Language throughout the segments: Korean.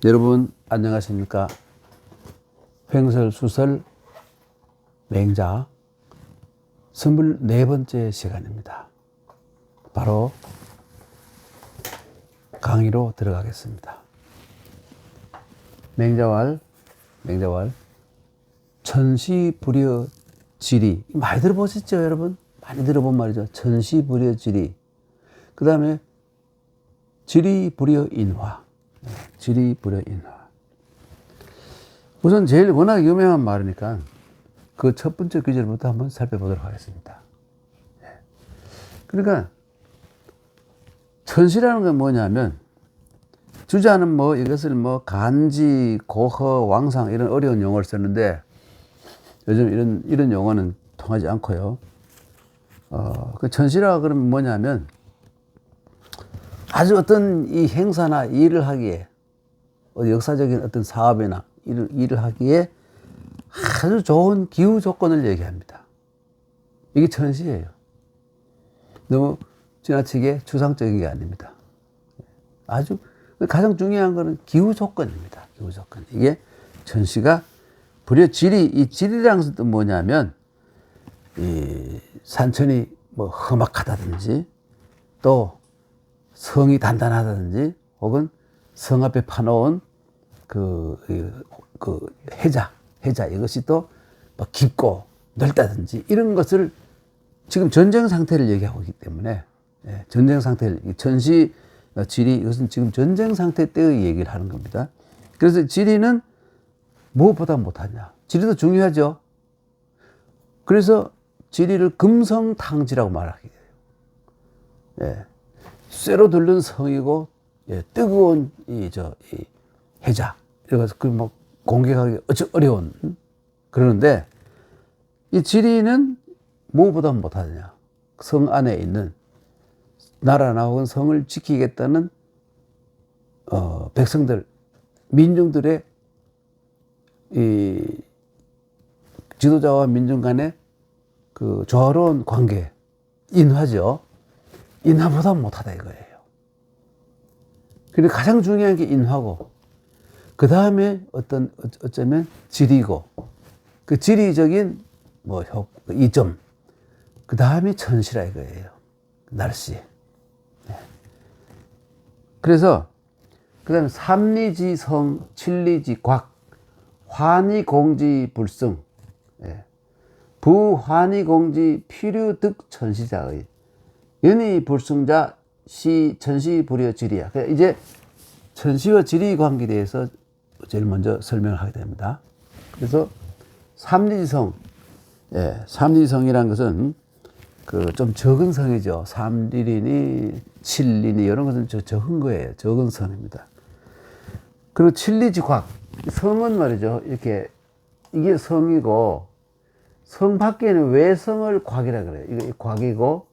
여러분 안녕하십니까? 횡설수설 맹자 24번째 시간입니다. 바로 강의로 들어가겠습니다. 맹자왈 천시불여지리 많이 들어보셨죠, 여러분? 많이 들어본 말이죠. 천시불여지리. 그 다음에 지리불여인화. 지리불여인화. 우선 제일 워낙 유명한 말이니까 그 첫 번째 구절부터 한번 살펴보도록 하겠습니다. 그러니까 천시라는 건 뭐냐면, 주자는 뭐 이것을 뭐 간지, 고허, 왕상 이런 어려운 용어를 썼는데 요즘 이런 용어는 통하지 않고요. 그 천시라고 그러면 뭐냐면, 아주 어떤 이 행사나 일을 하기에, 역사적인 어떤 사업이나 일을 하기에 아주 좋은 기후 조건을 얘기합니다. 이게 천시예요. 너무 지나치게 추상적인 게 아닙니다. 아주 가장 중요한 것은 기후 조건입니다. 기후 조건. 이게 천시가 불여지리, 이 지리라는 것은 뭐냐면, 이 산천이 뭐 험악하다든지, 또 성이 단단하다든지, 혹은 성 앞에 파놓은 그 해자 이것이 또 막 깊고 넓다든지 이런 것을 지금 전쟁 상태를 얘기하고 있기 때문에, 전쟁 상태를, 천시 지리, 이것은 지금 전쟁 상태 때의 얘기를 하는 겁니다. 그래서 지리는 무엇보다 못하냐. 지리도 중요하죠. 그래서 지리를 금성탕지라고 말하게 돼요. 쇠로 둘른 성이고, 뜨거운 이 해자. 그래서 그 뭐 공격하기 어려운. 그러는데 이 지리는 무엇보다 못하느냐. 성 안에 있는 나라나 혹은 성을 지키겠다는 백성들, 민중들의 이 지도자와 민중 간의 그 조화로운 관계, 인화죠. 인화보다 못하다 이거예요. 근데 가장 중요한 게 인화고, 그 다음에 어쩌면 지리고, 그 지리적인 뭐 이점, 그 다음에 천시라 이거예요. 날씨. 그래서 그 다음에 삼리지성, 칠리지곽, 환희공지불승, 부환희공지 필유득천시자의 연희불승자 시 천시불여지리야. 이제 천시와 지리 관계에 대해서 제일 먼저 설명을 하게 됩니다. 그래서 삼리지성, 삼리지성이라는 것은 그 좀 적은 성이죠. 3리니, 7리니 이런 것은 적은 거예요. 적은 성입니다. 그리고 칠리지곽, 성은 말이죠. 이렇게 이게 성이고, 성 밖에는 외성을 곽이라 그래요. 이거 곽이고,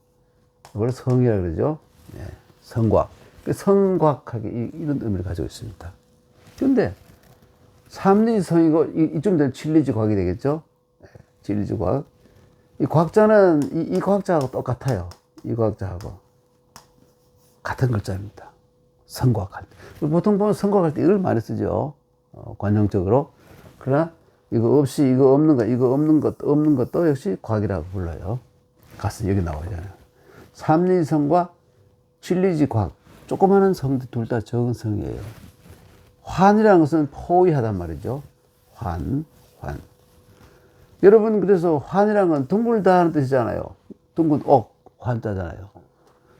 이걸 성이라 그러죠. 성곽. 성곽하게 이런 의미를 가지고 있습니다. 그런데 삼리성이고 이쯤 되면 칠리지곽이 되겠죠. 칠리지곽. 이 곽자는 이 곽자하고 똑같아요. 이 곽자하고 같은 글자입니다. 성곽할 때. 보통 보면 성곽할 때 이걸 많이 쓰죠. 관용적으로. 그러나 이거 없이 이거 없는 것도 역시 곽이라고 불러요. 가서 여기 나오잖아요. 삼리성과 칠리지곽. 조그마한 성들 둘 다 적은 성이에요. 환이라는 것은 포위하단 말이죠. 환. 여러분, 그래서 환이라는 건 둥글다 하는 뜻이잖아요. 둥근 옥, 환자잖아요.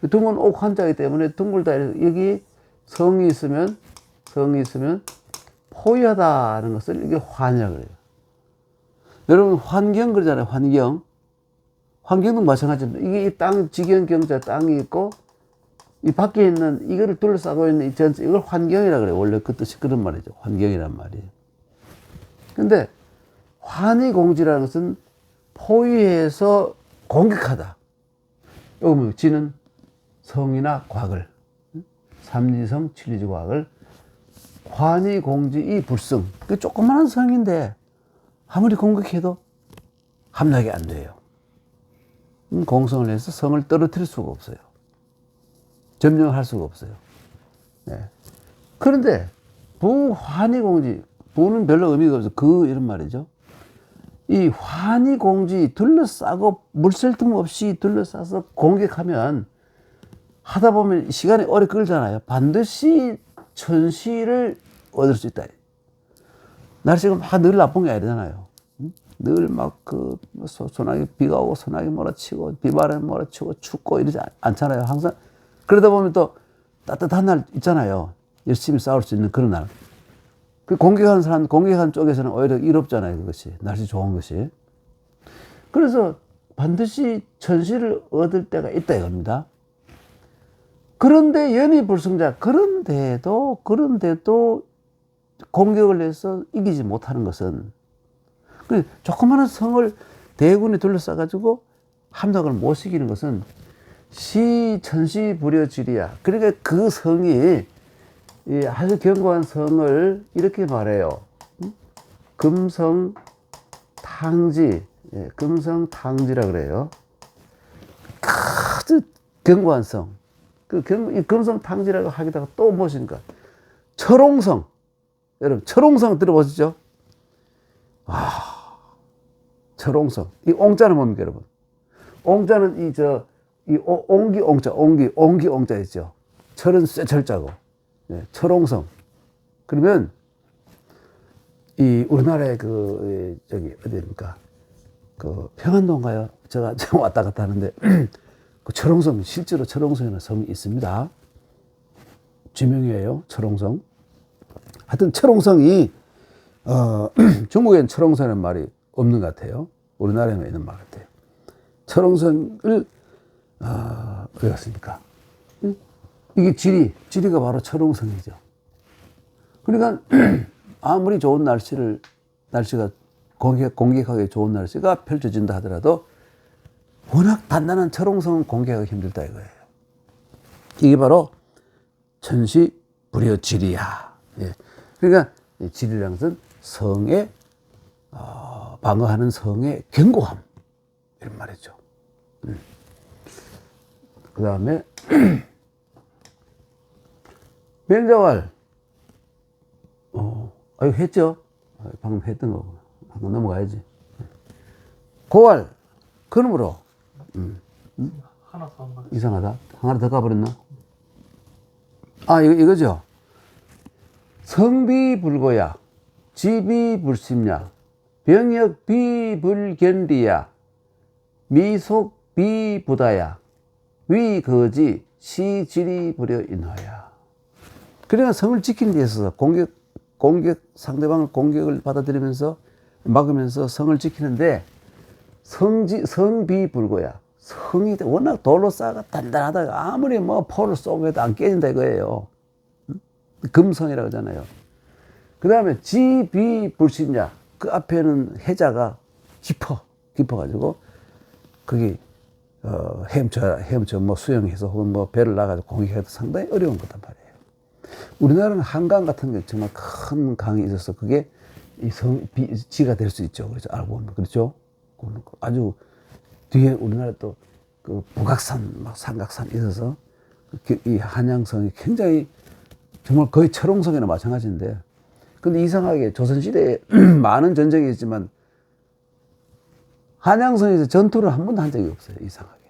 둥근 옥 환자이기 때문에 둥글다, 여기 성이 있으면 포위하다 하는 것을 이게 환이라고 그래요. 여러분, 환경 그러잖아요. 환경도 마찬가지입니다. 이게 이 땅, 지경경자 땅이 있고, 이 밖에 있는, 이거를 둘러싸고 있는 이 전체, 이걸 환경이라 그래요. 원래 그 뜻이 그런 말이죠. 환경이란 말이에요. 근데, 환희공지라는 것은 포위해서 공격하다. 여기 뭐, 지는 성이나 곽을, 삼리성, 칠리지곽을, 환희공지 이 불성. 그 조그마한 성인데, 아무리 공격해도 함락이 안 돼요. 공성을 해서 성을 떨어뜨릴 수가 없어요. 점령할 수가 없어요. 그런데 부환희공지, 부는 별로 의미가 없어. 그 이런 말이죠. 이 환희공지 둘러싸고 물샐 틈 없이 둘러싸서 공격하면 하다 보면 시간이 오래 끌잖아요. 반드시 천시를 얻을 수 있다. 날씨가 막 늘 나쁜 게 아니잖아요. 늘 막 소나기 비가 오고 소나기 몰아치고 비바람이 몰아치고 춥고 이러지 않잖아요. 항상 그러다 보면 또 따뜻한 날 있잖아요. 열심히 싸울 수 있는 그런 날. 그 공격한 쪽에서는 오히려 이롭잖아요. 그것이 날씨 좋은 것이. 그래서 반드시 천시를 얻을 때가 있다 이겁니다. 그런데 연희불성자, 그런데도 공격을 해서 이기지 못하는 것은, 조그마한 성을 대군이 둘러싸가지고 함락을 못 시키는 것은 천시불여지리야. 그러니까 그 성이 아주 견고한 성을 이렇게 말해요. 금성탕지, 금성탕지라 그래요. 아주 견고한 성. 이 금성탕지라고 하기다가 또 무엇인가? 철옹성. 여러분, 철옹성 들어보시죠? 철옹성. 이 옹자는 뭡니까, 여러분? 옹자는 옹기 옹자 있죠? 철은 쇠철자고. 철옹성. 그러면, 우리나라의 어디입니까? 평안도인가요? 제가 왔다 갔다 하는데, 철옹성, 실제로 철옹성이라는 성이 있습니다. 지명이에요, 철옹성. 하여튼 철옹성이, 중국에는 철옹성이라는 말이 없는 것 같아요. 우리나라에만 있는 말 같아요. 철옹성을, 어디 갔습니까? 이게 지리가 바로 철옹성이죠. 그러니까, 아무리 좋은 날씨가 공격하기 좋은 날씨가 펼쳐진다 하더라도, 워낙 단단한 철옹성은 공격하기 힘들다 이거예요. 이게 바로 천시불여지리야. 예. 그러니까 지리라는 것은 성의 방어하는 성의 견고함 이런 말이죠. 그 다음에 맹자왈 이거 했죠? 방금 했던 거구나. 한번 넘어가야지. 고왈 그러므로 하나 더 한 번. 이상하다. 하나 더 가버렸나? 이거죠. 성비불고야, 지비불심야, 병역비불견리야, 미속비부다야, 위거지 시지리불여인화야. 그러니까 성을 지키는 데 있어서 상대방을 공격을 받아들이면서 막으면서 성을 지키는데 성비불고야. 성이 워낙 돌로 쌓아가 단단하다가 아무리 포를 쏘고 해도 안 깨진다 이거예요. 금성이라고 하잖아요. 그 다음에 지비불신야. 그 앞에는 해자가 깊어가지고 거기 헤엄쳐 수영해서 혹은 배를 나가지고 공격해도 상당히 어려운 거단 말이에요. 우리나라는 한강 같은 게 정말 큰 강이 있어서 그게 지가 될 수 있죠. 그렇죠. 알고 보면 그렇죠. 아주 뒤에 우리나라 또 그 북악산, 삼각산 있어서 이 한양성이 굉장히 정말 거의 철옹성이나 마찬가지인데, 근데 이상하게 조선시대에 많은 전쟁이 있지만 한양성에서 전투를 한 번도 한 적이 없어요. 이상하게.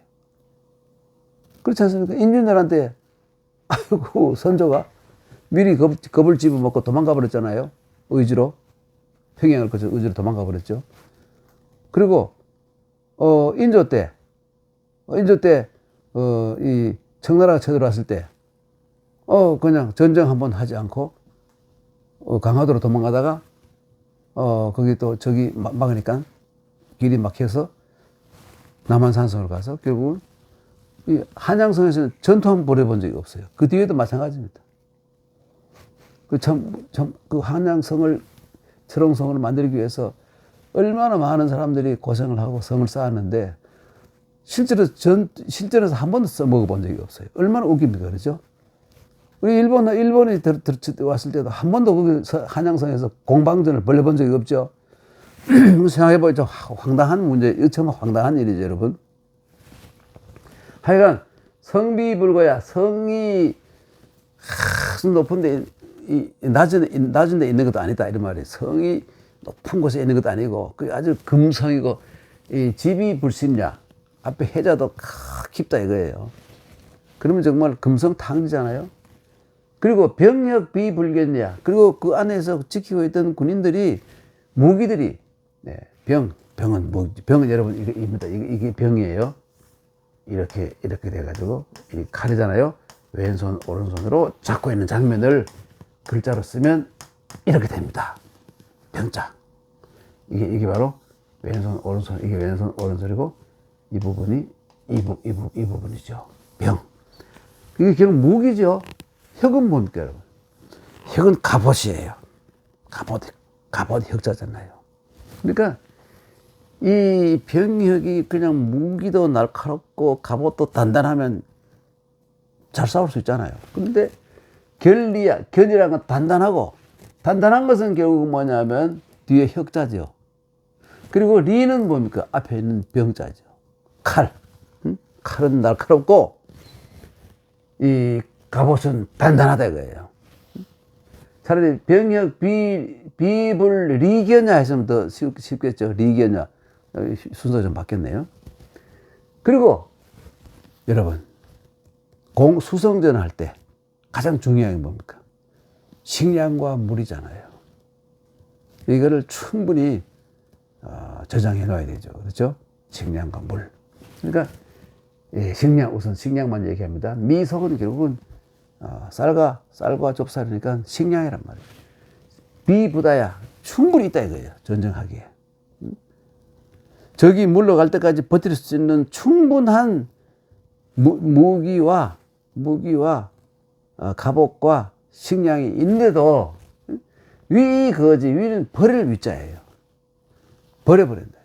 그렇지 않습니까? 인륜들한테 아이고 선조가 미리 겁을 집어먹고 도망가 버렸잖아요. 의지로. 평양을 거쳐 의지로 도망가 버렸죠. 그리고 인조 때 이 청나라가 쳐들어왔을 때 그냥 전쟁 한번 하지 않고 강화도로 도망가다가 거기 또 저기 막으니까 길이 막혀서 남한산성으로 가서 결국은 이 한양성에서는 전투 한번 벌여본 적이 없어요. 그 뒤에도 마찬가지입니다. 그 한양성을 철옹성을 만들기 위해서 얼마나 많은 사람들이 고생을 하고 성을 쌓았는데 실전에서 한 번도 써먹어본 적이 없어요. 얼마나 웃깁니까, 그렇죠? 우리 일본이 왔을 때도 한 번도 거기 한양성에서 공방전을 벌여본 적이 없죠. 생각해보죠. 황당한 문제, 정말 황당한 일이죠, 여러분. 하여간 성비불고야, 성이 아주 높은데 낮은 데 있는 것도 아니다. 이런 말이에요. 성이 높은 곳에 있는 것도 아니고, 그 아주 금성이고, 이 집이 불신냐. 앞에 해자도 깊다 이거예요. 그러면 정말 금성탕지잖아요. 그리고 병력 비불견냐. 그리고 그 안에서 지키고 있던 군인들이, 무기들이, 네, 병은 여러분, 이겁니다. 이게 병이에요. 이렇게 돼가지고, 이 칼이잖아요. 왼손, 오른손으로 잡고 있는 장면을 글자로 쓰면 이렇게 됩니다. 병자. 이게 바로 왼손, 오른손, 이게 왼손, 오른손이고, 이 부분이, 이 부분이죠. 병. 이게 결국 무기죠. 혁은 뭡니까, 여러분? 혁은 갑옷이에요. 갑옷 혁자잖아요. 그러니까, 이 병력이 그냥 무기도 날카롭고 갑옷도 단단하면 잘 싸울 수 있잖아요. 근데 견이라는 건 단단하고, 단단한 것은 결국 뭐냐면 뒤에 혁자죠. 그리고 리는 뭡니까? 앞에 있는 병자죠. 칼. 칼은 날카롭고, 이 갑옷은 단단하다 이거예요. 차라리 병력 비불 리견야 했으면 더 쉽겠죠. 리견야. 순서가 좀 바뀌었네요. 그리고 여러분, 수성전 할 때 가장 중요한 게 뭡니까? 식량과 물이잖아요. 이거를 충분히 저장해 놔야 되죠. 그렇죠? 식량과 물. 그러니까 우선 식량만 얘기합니다. 미석은 결국은 쌀과 좁쌀이니까 식량이란 말이에요. 비부다야 충분히 있다 이거예요. 전쟁하기에. 적이 물러갈 때까지 버틸 수 있는 충분한 무기와 갑옷과 식량이 있는데도 위는 버릴 위자예요. 버려버린다.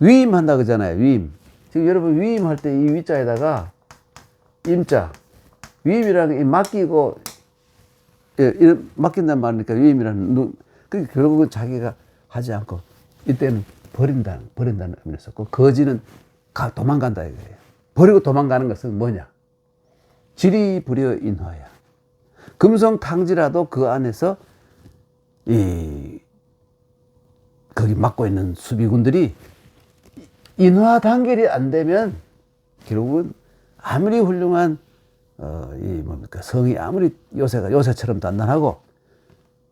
위임한다 그러잖아요. 위임. 지금 여러분 위임할 때 이 위자에다가 임자. 위임이라는 게 맡기고, 맡긴단 말이니까 위임이라는, 결국은 자기가 하지 않고, 이때는 버린다는 의미를 썼고, 거지는 도망간다 이거예요. 버리고 도망가는 것은 뭐냐? 지리부려 인화야. 금성탕지라도 그 안에서 거기 맡고 있는 수비군들이 인화 단결이 안 되면 결국은 아무리 훌륭한 성이 아무리 요새처럼 단단하고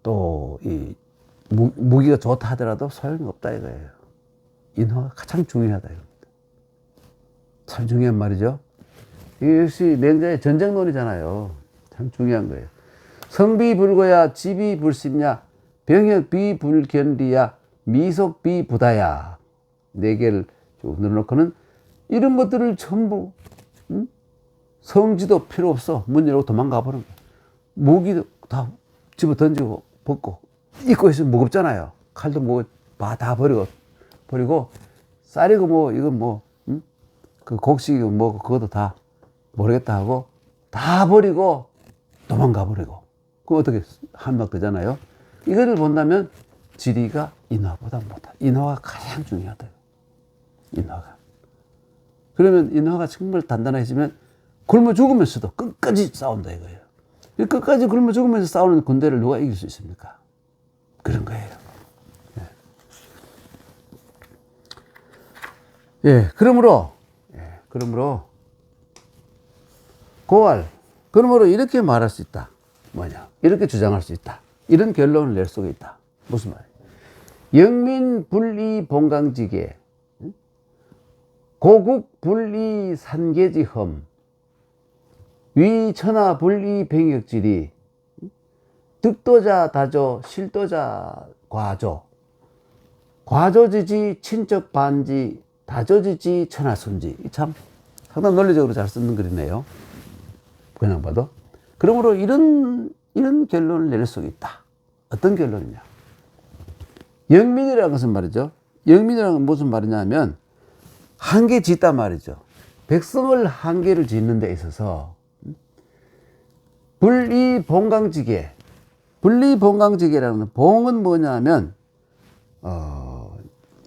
또 무기가 좋다 하더라도 소용이 없다 이거예요. 인화가 가장 중요하다 이겁니다. 참 중요한 말이죠. 이게 역시 맹자의 전쟁론이잖아요. 참 중요한 거예요. 성비불고야 지비불십냐 병역비불견리야 미속비부다야 네 개를 쭉 늘어놓고는 이런 것들을 전부 성지도 필요 없어. 문 열고 도망가 버리는 거야. 무기도 다 집어 던지고 벗고 입고 있으면 무겁잖아요. 칼도 다 버리고 쌀이고 이건 그 곡식이고 그것도 다 모르겠다 하고 다 버리고 도망가 버리고 그럼 어떻게 한박 되잖아요. 이거를 본다면 지리가 인화보다 못하다. 인화가 가장 중요하다. 인화가. 그러면 인화가 정말 단단해지면 굶어 죽으면서도 끝까지 싸운다 이거예요. 끝까지 굶어 죽으면서 싸우는 군대를 누가 이길 수 있습니까? 그런 거예요. 그러므로 고알. 그러므로 이렇게 말할 수 있다. 뭐냐? 이렇게 주장할 수 있다. 이런 결론을 낼 수가 있다. 무슨 말이에요? 영민 분리 봉강지계, 고국 분리 산계지험, 위천하 분리 병역지리, 득도자 다조, 실도자 과조, 과조지지 친척 반지, 다조지지 천하순지. 참 상당히 논리적으로 잘 쓰는 글이네요. 그냥 봐도. 그러므로 이런 결론을 낼 수 있다. 어떤 결론이냐? 영민이라는 것은 말이죠. 영민이라는 건 무슨 말이냐면 한계 짓다 말이죠. 백성을 한계를 짓는 데 있어서 분리봉강지계라는 봉은 뭐냐면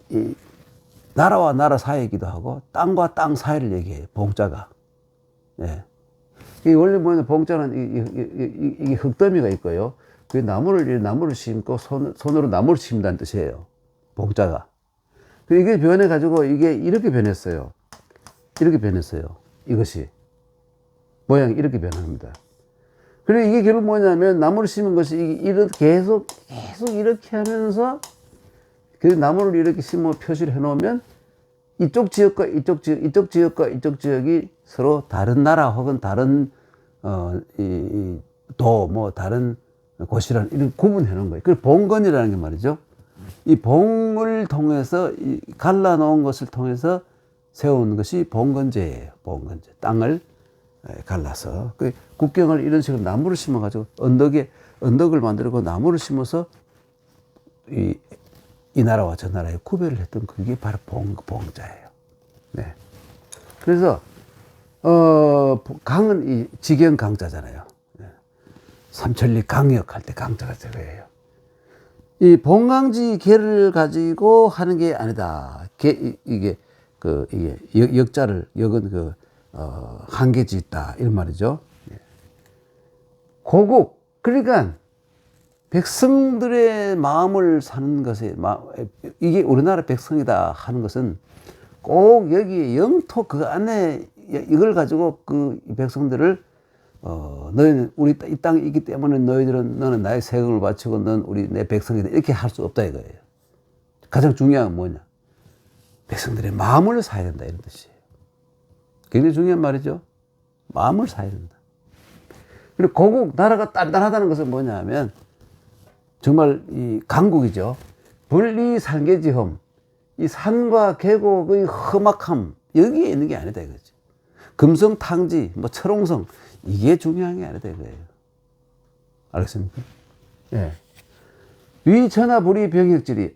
이 나라와 나라 사이이기도 하고 땅과 땅 사이를 얘기해요. 봉자가. 이 원래 뭐냐, 봉자는 이게 흙더미가 있고요. 그 나무를 심고 손으로 나무를 심다는 뜻이에요. 봉자가. 이게 변해가지고 이게 이렇게 변했어요. 이렇게 변했어요. 이것이. 모양이 이렇게 변합니다. 그리고 이게 결국 뭐냐면 나무를 심은 것이 이렇게 계속 이렇게 하면서 그 나무를 이렇게 심어 표시를 해 놓으면 이쪽 지역과 이쪽 지역이 서로 다른 나라 혹은 다른 다른 곳이라는 이런 구분해 놓은 거예요. 그걸 봉건이라는 게 말이죠. 이 봉을 통해서 갈라 놓은 것을 통해서 세운 것이 봉건제예요. 봉건제. 땅을 갈라서 그 국경을 이런 식으로 나무를 심어 가지고 언덕을 만들고 나무를 심어서 이 나라와 저 나라의 구별을 했던 그게 바로 봉자예요. 네. 그래서 강은 이 직영 강자잖아요. 네. 삼천리 강역 할 때 강자가 저거예요. 이 봉강지 개를 가지고 하는 게 아니다. 이게 역은 한계지 있다 이런 말이죠. 네. 고국 그러니까 백성들의 마음을 사는 것에 이게 우리나라 백성이다 하는 것은 꼭 여기 영토 그 안에 이걸 가지고 그 백성들을 너희는 우리 이 땅에 있기 때문에 너는 나의 세금을 바치고 너는 내 백성이다 이렇게 할 수 없다 이거예요. 가장 중요한 건 뭐냐? 백성들의 마음을 사야 된다 이런 뜻이에요. 굉장히 중요한 말이죠. 마음을 사야 된다. 그리고 고국 나라가 단단하다는 것은 뭐냐면 정말 이 강국이죠. 분리산계지험, 이 산과 계곡의 험악함 여기에 있는 게 아니다 이거지. 금성탕지, 철옹성 이게 중요한 게 아니다 이거예요. 알겠습니까? 예. 위천하 불이 병역질이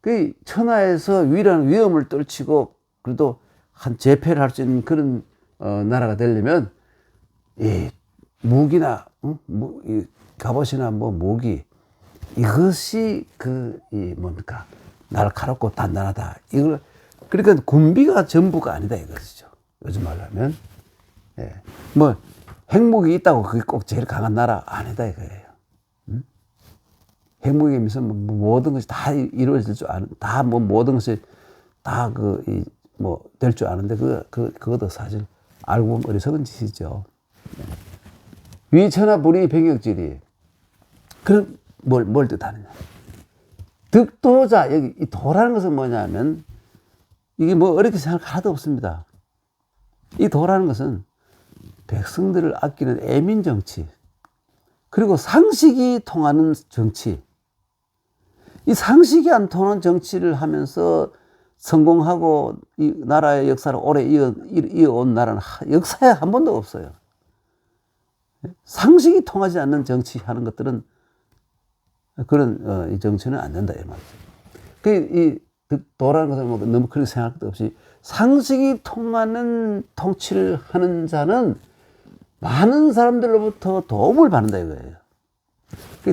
그 천하에서 위라는 위험을 떨치고 그래도 한 제패를 할 수 있는 그런 나라가 되려면 이 무기나 이 갑옷이나 무기 이것이 뭡니까 날카롭고 단단하다. 이걸 그러니까 군비가 전부가 아니다 이것이죠. 요즘 말로 하면 핵무기 있다고 그게 꼭 제일 강한 나라 아니다 이거예요. 핵무기에 무슨 모든 것이 다 이루어질 줄 아는 다 모든 것이 다 될 줄 아는데 그것도 사실 알고 보면 어리석은 짓이죠. 위천하 불이 병역질이 그럼 뭘 뜻하느냐? 득도자 여기 이 도라는 것은 뭐냐면 이게 어렵게 생각할 하나도 없습니다. 이 도라는 것은 백성들을 아끼는 애민 정치 그리고 상식이 통하는 정치 이 상식이 안 통하는 정치를 하면서 성공하고 이 나라의 역사를 오래 이어온 나라는 역사에 한 번도 없어요. 상식이 통하지 않는 정치하는 것들은 그런 이 정치는 안 된다 이 말이죠. 이 도라는 것은 너무 그렇게 생각할 것도 없이 상식이 통하는 통치를 하는 자는 많은 사람들로부터 도움을 받는다 이거예요.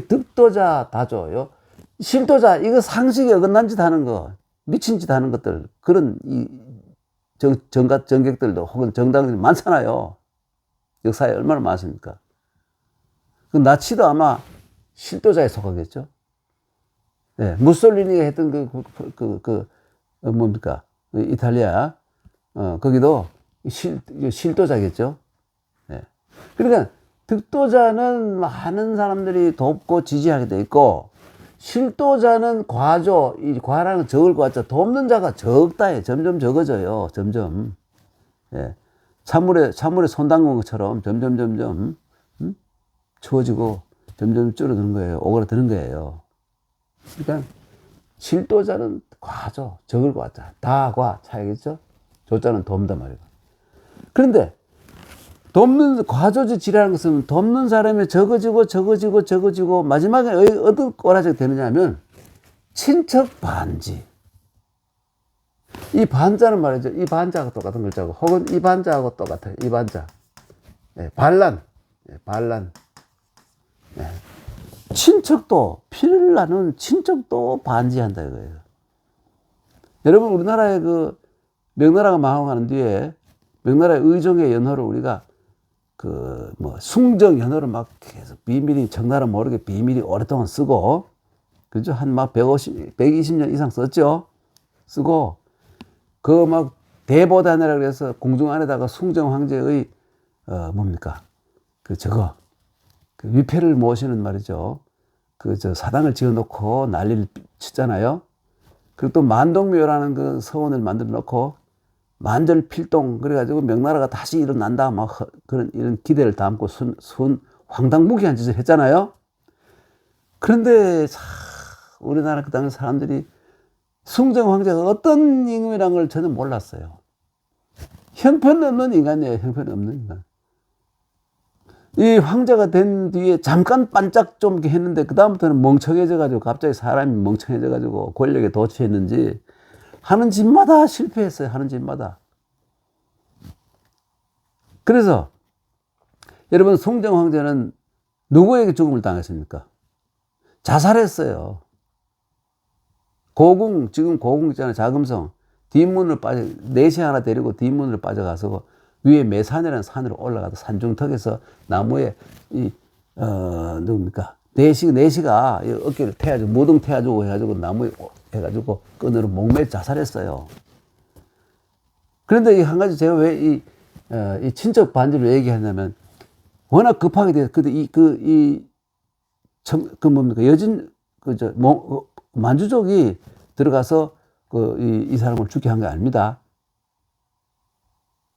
득도자 다조요. 실도자 이거 상식이 어긋난 짓 하는 거 미친 짓 하는 것들 그런 이 정객들도 혹은 정당들이 많잖아요. 역사에 얼마나 많습니까? 나치도 아마 실도자에 속하겠죠. 네, 무솔리니가 했던 뭡니까 이탈리아 거기도 실도자겠죠. 네. 그러니까 득도자는 많은 사람들이 돕고 지지하게 돼 있고 실도자는 과조 이 과라는 적을 과자 돕는 자가 적다에 점점 적어져요. 점점 예. 찬물에 손 담근 것처럼 점점 추워지고 점점 줄어드는 거예요. 오그라드는 거예요. 그러니까 실도자는 과죠. 적을 과자. 다과 차이겠죠. 조자는 돕다 말이고. 그런데 돕는 과조지 지라는 것은 돕는 사람이 적어지고 마지막에 어떤 꼬라지가 되느냐 하면 친척 반지. 이 반자는 말이죠. 이 반자하고 똑같은 글자고 혹은 이 반자하고 똑같아요. 이 반자. 네, 반란. 네, 반란. 네. 친척도 피를 나눈 친척도 반지한다 이거예요. 여러분 우리나라의 명나라가 망하고 난 뒤에 명나라의 의종의 연호를 우리가 뭐 숭정연호를 막 계속 비밀이 정나라 모르게 비밀이 오랫동안 쓰고, 그죠? 한 막 120년 이상 썼죠. 쓰고 그 막 대보단이라 그래서 궁중 안에다가 숭정 황제의 뭡니까? 그 위패를 모시는 말이죠. 사당을 지어놓고 난리를 치잖아요. 그리고 또 만동묘라는 그 서원을 만들어 놓고 만절필동 그래가지고 명나라가 다시 일어난다 막 이런 기대를 담고 황당무계한 짓을 했잖아요. 그런데 우리나라 그 당시 사람들이 숭정 황제가 어떤 인물이라는 걸 저는 몰랐어요. 형편없는 인간이에요. 형편없는 인간. 이 황제가 된 뒤에 잠깐 반짝 좀 했는데 그 다음부터는 멍청해져 가지고 갑자기 사람이 멍청해져 가지고 권력에 도취했는지 하는 짓마다 실패했어요. 하는 짓마다. 그래서 여러분 숭정 황제는 누구에게 죽음을 당했습니까? 자살했어요. 지금 고궁 있잖아요. 자금성. 내시 하나 데리고 뒷문을 빠져가서 위에 매산이라는 산으로 올라가서 산중턱에서 나무에 누굽니까? 내시가 어깨를 태워주고, 모등 태워주고 해가지고 나무에 해가지고 끈으로 목매 자살했어요. 그런데 한 가지 제가 왜 이 친척 반지를 얘기하냐면 워낙 급하게 돼서 만주족이 들어가서 이 사람을 죽게 한 게 아닙니다.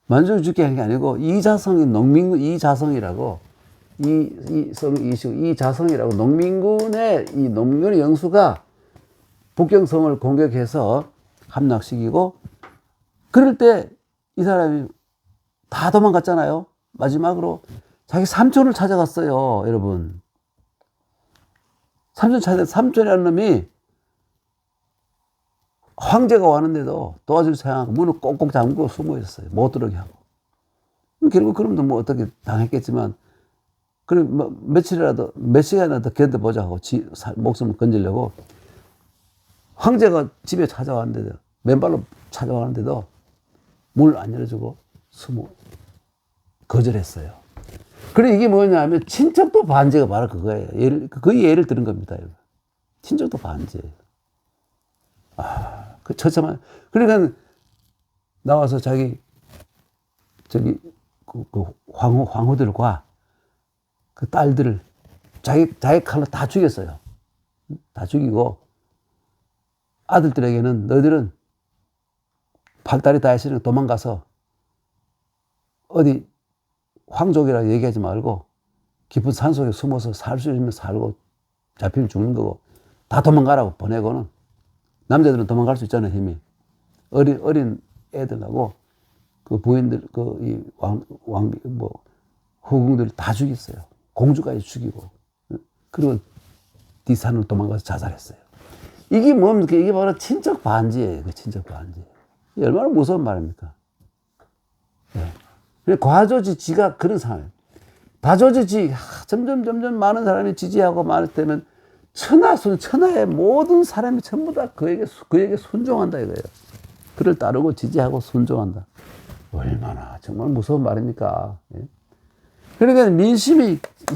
만주족이 죽게 한 게 아니고 이자성이 농민군 이자성이라고 이자성이라고 농민군의 영수가 북경성을 공격해서 함락시키고 그럴 때 이 사람이 다 도망갔잖아요. 마지막으로 자기 삼촌을 찾아갔어요. 여러분. 삼촌이라는 놈이 황제가 왔는데도 도와줄 생각하고 문을 꼭꼭 잠그고 숨어 있었어요. 못 들어오게 하고. 결국 그럼도 뭐 어떻게 당했겠지만, 그럼 뭐 몇 시간이라도 더 견뎌보자 하고 목숨을 건지려고 황제가 집에 찾아왔는데도, 맨발로 찾아왔는데도 문을 안 열어주고 거절했어요. 그래 이게 뭐냐면 친척도 반제가 바로 그거예요. 그 예를 들은 겁니다. 친척도 반제. 그 처참한. 그러니까 나와서 황후들과 그 딸들을 자기 칼로 다 죽였어요. 다 죽이고 아들들에게는 너희들은 팔다리 다 했으니까 도망가서 어디 황족이라고 얘기하지 말고 깊은 산속에 숨어서 살 수 있으면 살고 잡히면 죽는 거고 다 도망가라고 보내고는 남자들은 도망갈 수 있잖아요. 힘이. 어린 애들하고 그 부인들 후궁들 다 죽였어요. 공주까지 죽이고 그리고 뒷산으로 도망가서 자살했어요. 이게 뭡니까? 이게 바로 친척 반지예요. 그 친척 반지. 얼마나 무서운 말입니까? 네. 과조지지가 그런 상황이에요. 다조지지 점점 많은 사람이 지지하고 많을 때면 천하의 모든 사람이 전부 다 그에게 순종한다 이거예요. 그를 따르고 지지하고 순종한다. 얼마나 정말 무서운 말입니까? 그러니까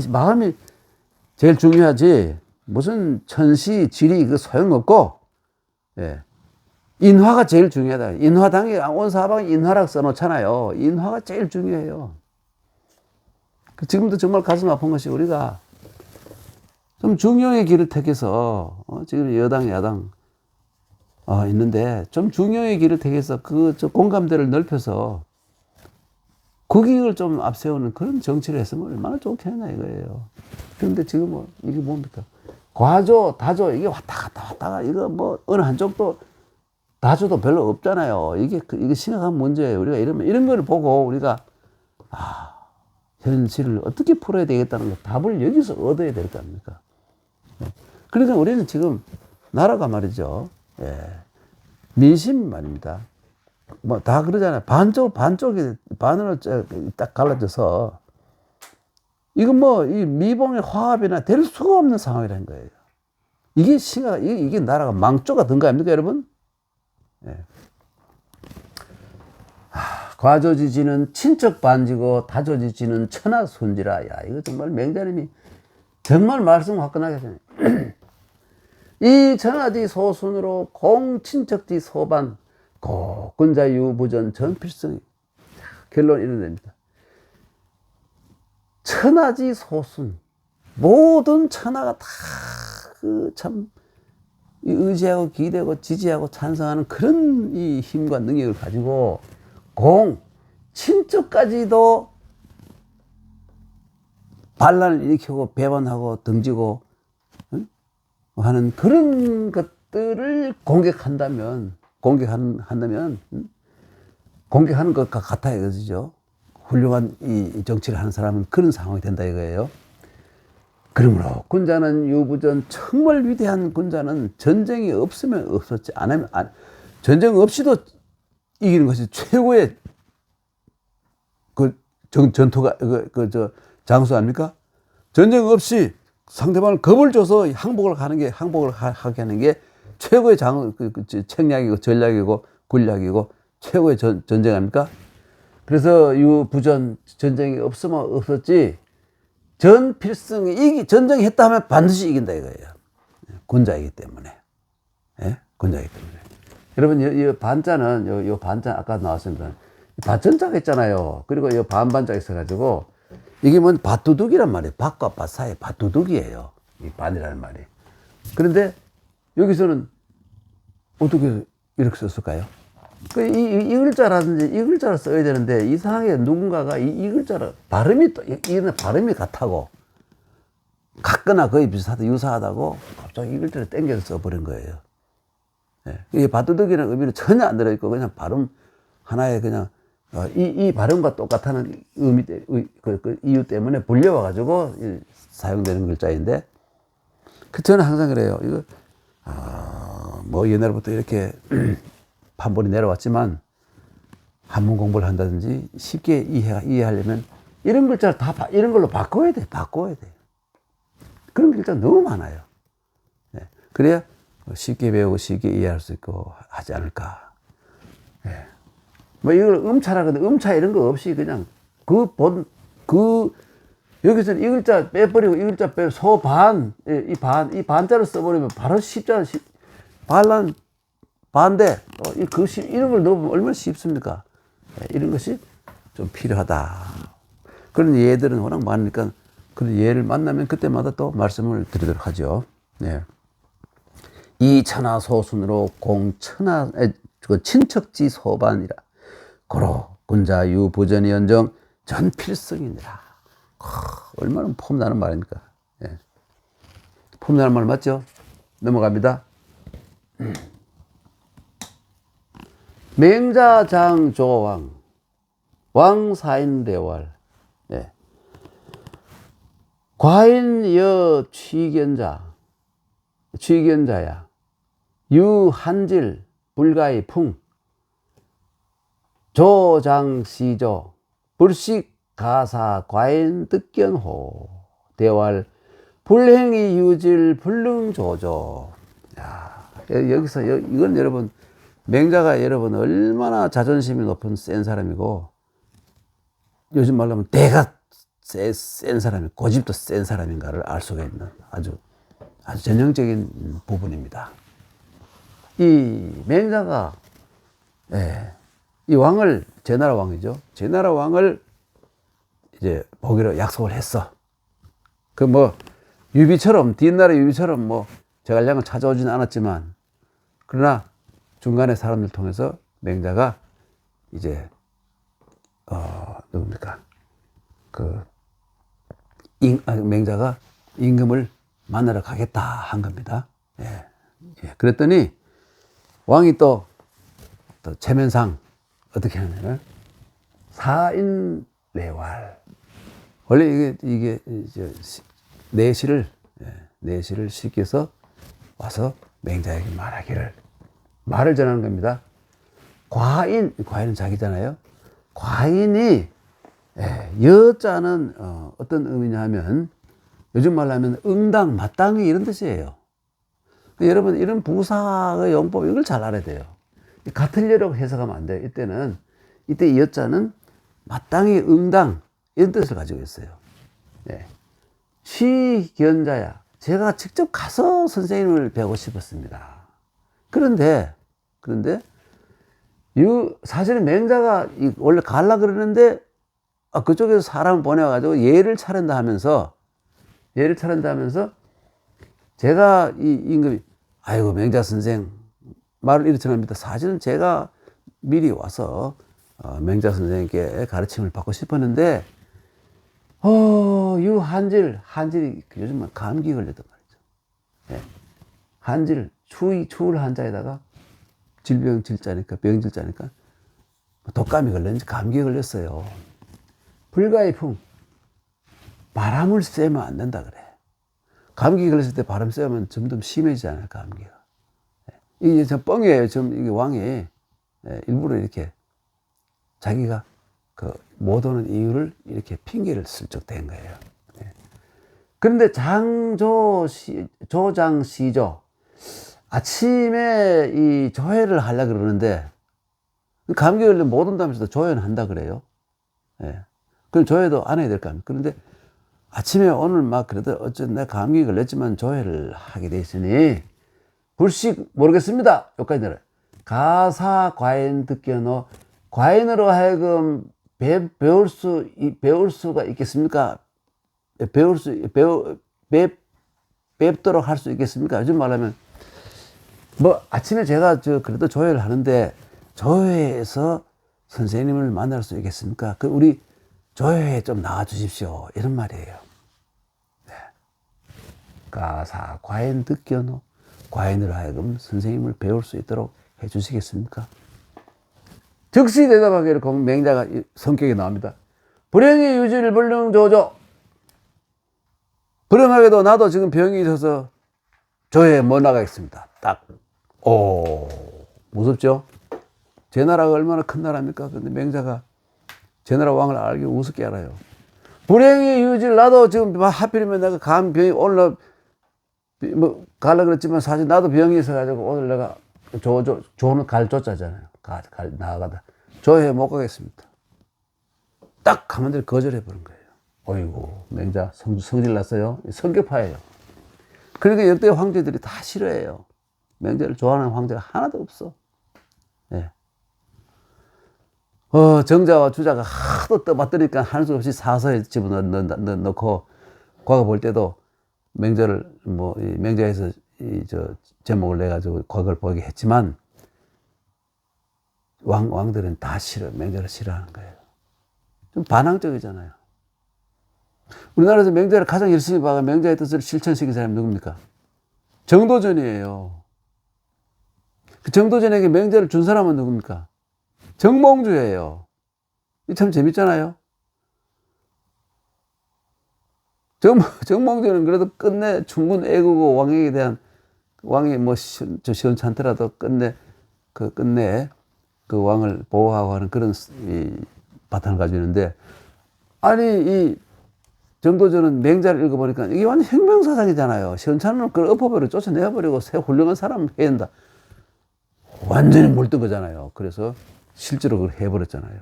마음이 제일 중요하지. 무슨 천시, 지리 그 소용없고, 인화가 제일 중요하다. 인화당이 온 사방에 인화라고 써놓잖아요. 인화가 제일 중요해요. 지금도 정말 가슴 아픈 것이 우리가 좀 중용의 길을 택해서 지금 여당 야당 있는데 좀 중용의 길을 택해서 공감대를 넓혀서 국익을 좀 앞세우는 그런 정치를 했으면 얼마나 좋겠냐 이거예요. 그런데 지금 이게 뭡니까? 과조, 다조 이게 왔다 갔다 이거 뭐 어느 한쪽도 다조도 별로 없잖아요. 이게 심각한 문제예요. 우리가 이런 걸 보고 우리가 현실을 어떻게 풀어야 되겠다는 거 답을 여기서 얻어야 될 거 아닙니까? 그러니까 우리는 지금 나라가 말이죠. 민심 말입니다. 뭐 다 그러잖아요. 반쪽이 반으로 딱 갈라져서 이건 이 미봉의 화합이나 될 수가 없는 상황이라는 거예요. 이게 나라가 망조가 된 거 아닙니까, 여러분? 과조지지는 친척 반지고 다조지지는 천하 손지라. 야, 이거 정말 맹자님이 정말 말씀 화끈하게 하잖아요. 이 천하지 소순으로 공친척지 소반 고군자 유부전 전필승. 결론 이런 됩니다. 천하지 소순. 모든 천하가 다 그 참 의지하고 기대고 지지하고 찬성하는 그런 이 힘과 능력을 가지고 친척까지도 반란을 일으키고 배반하고 등지고 하는 그런 것들을 공격하는 것과 같아 이거죠. 훌륭한 이 정치를 하는 사람은 그런 상황이 된다 이거예요. 그러므로 군자는 유부전, 정말 위대한 군자는 전쟁이 없으면 없었지, 전쟁 없이도 이기는 것이 최고의 전투가 장수 아닙니까? 전쟁 없이 상대방을 겁을 줘서 항복을 하게 하는 게 최고의 책략이고 전략이고 군략이고 최고의 전쟁 아닙니까? 그래서 유부전, 전쟁이 없으면 없었지, 전필승이 전쟁했다 하면 반드시 이긴다 이거예요. 군자이기 때문에. 예? 군자이기 때문에. 여러분, 이 반자는, 요 반자 아까 나왔습니다. 밭전자가 있잖아요. 그리고 이 반반자가 있어가지고, 이게 뭔 밭두둑이란 말이에요. 밭과 밭 사이에 밭두둑이에요. 이 반이라는 말이. 그런데 여기서는 어떻게 이렇게 썼을까요? 이 글자라든지 이 글자를 써야 되는데, 이상하게 누군가가 이 글자를 이는 발음이 같다고, 같거나 거의 비슷하다, 유사하다고 갑자기 이 글자를 땡겨서 써버린 거예요. 예. 이 밭두둑이라는 의미는 전혀 안 들어있고, 그냥 발음 하나에 그냥, 이 발음과 똑같다는 이유 때문에 불려와가지고 사용되는 글자인데, 저는 항상 그래요. 이거, 뭐 옛날부터 이렇게 판본이 내려왔지만, 한문 공부를 한다든지 쉽게 이해하려면 이런 글자를 이런 걸로 바꿔야 돼. 그런 글자 너무 많아요. 네. 그래야 쉽게 배우고 쉽게 이해할 수 있고 하지 않을까. 네. 뭐 이걸 음차라거든. 음차 이런 거 없이 그냥 여기서는 이 글자 빼버리고 이 글자 빼고 이 반자를 써버리면 바로 쉽잖아. 반대, 이런 걸 넣으면 얼마나 쉽습니까? 이런 것이 좀 필요하다. 그런 예들은 워낙 많으니까 그런 예를 만나면 그때마다 또 말씀을 드리도록 하죠. 네. 이 천하 소순으로 친척지 소반이라. 고로 군자 유부전이 연정 전필승이니라. 얼마나 폼나는 말입니까? 네. 폼나는 말 맞죠? 넘어갑니다. 맹자장조왕 왕사인대왈. 네. 과인여 취견자야 유한질 불가의 풍 조장시조 불식가사 과인 득견호 대왈 불행이 유질 불능조조. 여기서 이건 여러분, 맹자가 여러분 얼마나 자존심이 높은 센 사람이고, 요즘 말로 하면 대가 센 사람이, 고집도 센 사람인가를 알 수가 있는 아주 전형적인 부분입니다. 이 맹자가 이 왕을, 제나라 왕이죠. 제나라 왕을 이제 보기로 약속을 했어. 뒷나라 유비처럼 제갈량을 찾아오지는 않았지만, 그러나 중간에 사람들 통해서 맹자가 이제 누굽니까? 맹자가 임금을 만나러 가겠다 한 겁니다. 예. 그랬더니 왕이 또 체면상 어떻게 하냐면 사인례왈. 원래 이게 내시를 시켜서 와서 맹자에게 말을 전하는 겁니다. 과인은 자기잖아요. 과인이, 여자는 어떤 의미냐 하면, 요즘 말로 하면 응당, 마땅히 이런 뜻이에요. 여러분, 이런 부사의 용법, 이걸 잘 알아야 돼요. 같은 예라고 해석하면 안 돼요. 이때는 이때 이 여자는 마땅히 응당 이런 뜻을 가지고 있어요. 네. 시견자야. 제가 직접 가서 선생님을 배우고 싶었습니다. 그런데 사실은 맹자가 원래 갈라 그러는데 그쪽에서 사람을 보내가지고 예를 차린다 하면서 제가 이 임금이 아이고 맹자 선생 말을 이렇게 전합니다. 사실은 제가 미리 와서 맹자 선생님께 가르침을 받고 싶었는데 한질이 요즘 감기 걸렸단 말이죠. 네. 한질 추울 한자에다가 질자니까 병질자니까 독감이 걸렸는지 감기에 걸렸어요. 불가이풍 바람을 쐬면 안 된다 그래. 감기 걸렸을 때 바람 쐬면 점점 심해지잖아요, 감기가. 이게 저 뻥이에요. 지금 이게 왕이 일부러 이렇게 자기가 못 오는 이유를 이렇게 핑계를 슬쩍 댄 거예요. 그런데 조장시조 아침에 이 조회를 하려고 그러는데 감기 걸리면 못 온다면서도 조회는 한다 그래요. 그럼 조회도 안 해야 될 거 아닙니까? 그런데 아침에 오늘 막 그래도 어쨌든 내가 감기 걸렸지만 조회를 하게 돼 있으니 불식 모르겠습니다. 여기까지 내려. 가사 과인 듣견어 과인으로 하여금 배울 수가 있겠습니까? 뵙도록 할 수 있겠습니까? 요즘 말하면 아침에 제가 그래도 조회를 하는데 조회에서 선생님을 만날 수 있겠습니까? 우리 조회에 좀 나와 주십시오. 이런 말이에요. 네. 가사 과인 듣견어 과인으로 하여금 선생님을 배울 수 있도록 해 주시겠습니까? 즉시 대답하기를 맹자가 성격이 나옵니다. 불행의 유지를 불능조조. 불행하게도 나도 지금 병이 있어서 조회에 못 나가겠습니다. 딱. 무섭죠? 제 나라가 얼마나 큰 나라입니까? 근데 맹자가 제 나라 왕을 알기 우습게 알아요. 불행의 유지를 나도 지금 하필이면 내가 병이 오늘 갈라 그랬지만 사실 나도 병이 있어가지고 오늘 내가 조는 갈조자잖아요. 나가다. 조회 못 가겠습니다. 딱 한마디로 거절해버린 거예요. 어이구, 맹자 성질 났어요. 성격파예요. 그러니까 역대 황제들이 다 싫어해요. 맹자를 좋아하는 황제가 하나도 없어. 네. 정자와 주자가 하도 떠받드니까 할 수 없이 사서에 집어넣고 과거 볼 때도 맹자를 맹자에서 제목을 내가지고 과거를 보게 했지만 왕들은 다 맹자를 싫어하는 거예요. 좀 반항적이잖아요. 우리나라에서 맹자를 가장 열심히 봐가 맹자의 뜻을 실천시킨 사람이 누굽니까? 정도전이에요. 그 정도전에게 맹자를 준 사람은 누굽니까? 정몽주예요. 이 참 재밌잖아요. 정몽주는 그래도 끝내 충분 애국고 왕에게 대한 왕이 시원찮더라도 끝내 그 왕을 보호하고 하는 그런 바탕을 가지고 있는데, 아니 이 정도전은 맹자를 읽어보니까 이게 완전 혁명사상이잖아요. 시원찮으면 그걸 엎어버리고 쫓아내버리고 새 훌륭한 사람 해야 된다. 완전히 물든 거잖아요. 그래서 실제로 그걸 해버렸잖아요.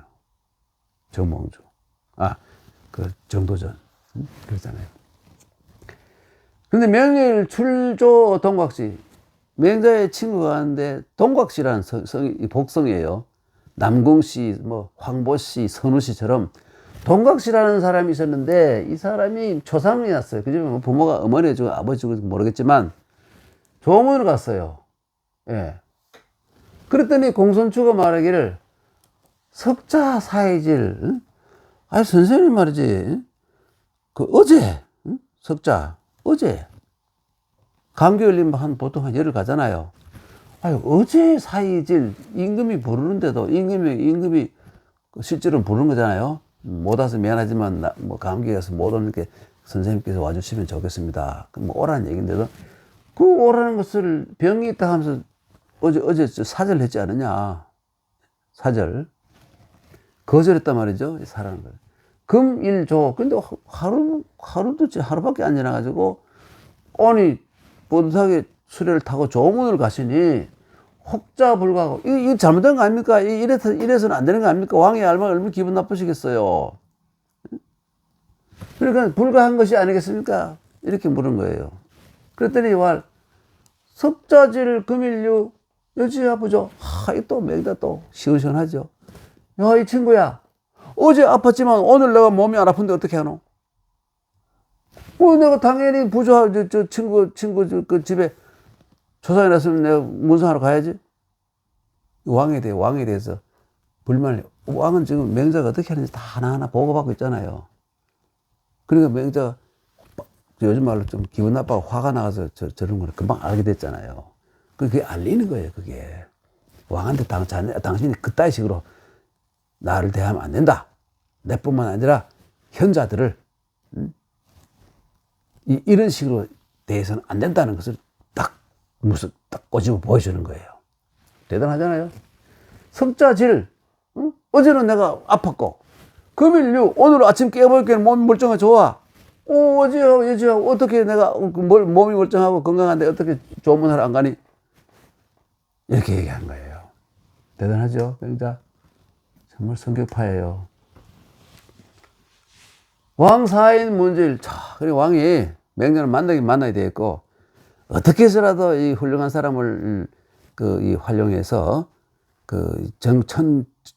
정몽주. 정도전. 그랬잖아요. 근데 명예일 출조 동곽씨. 맹자의 친구가 하는데 동곽씨라는 복성이에요. 남궁씨, 황보씨, 선우씨처럼 동곽씨라는 사람이 있었는데 이 사람이 초상이었어요. 그 집에 부모가 어머니 주고 아버지 주고 모르겠지만 조문을 갔어요. 예. 그랬더니 공손추가 말하기를 석자 사이질. 아니 선생님 말이지. 어제 석자 어제 감기 걸리면 보통 한 열흘 가잖아요. 아유 어제 사이질 임금이 부르는데도 임금이 실제로 부르는 거잖아요. 못 와서 미안하지만 감기가서 못 오니까 선생님께서 와주시면 좋겠습니다. 오라는 얘기인데도 그 오라는 것을 병이 있다 하면서 어제 사절 했지 않느냐. 사절 거절했단 말이죠. 사라는 걸. 금일조. 근데 하루밖에 안 지나가지고, 뿌듯하게 수레를 타고 조문을 가시니, 혹자 불가하고 이 잘못된 거 아닙니까? 이래서는 안 되는 거 아닙니까? 왕이 알면 얼마나 기분 나쁘시겠어요. 그러니까 불가한 것이 아니겠습니까? 이렇게 물은 거예요. 그랬더니 왈 석자질 금일류 여지 아프죠? 또 맹자 또 시원시원하죠. 야, 이 친구야, 어제 아팠지만 오늘 내가 몸이 안 아픈데 어떻게 하노? 내가 당연히 저 친구 그 집에 조상이 났으면 내가 문상하러 가야지. 왕에 대해서 불만을, 왕은 지금 맹자가 어떻게 하는지 다 하나하나 보고받고 있잖아요. 그러니까 맹자가 요즘 말로 좀 기분 나빠고 화가 나가서 저런 거를 금방 알게 됐잖아요. 그게 알리는 거예요, 그게. 왕한테 당신이 그따위 식으로 나를 대하면 안 된다. 내뿐만 아니라 현자들을 이런 식으로 대해서는 안 된다는 것을 딱 꼬집어 보여주는 거예요. 대단하잖아요. 석자질, 어제는 내가 아팠고 금일류 오늘 아침 깨보니까 몸이 멀쩡해 좋아. 어제하고 어떻게 내가 몸이 멀쩡하고 건강한데 어떻게 좋은 문화를 안 가니? 이렇게 얘기한 거예요. 대단하죠, 맹자. 정말 성격파예요. 왕사인 문질. 그리고 왕이 맹자를 만나야 되겠고, 어떻게 해서라도 이 훌륭한 사람을 이 활용해서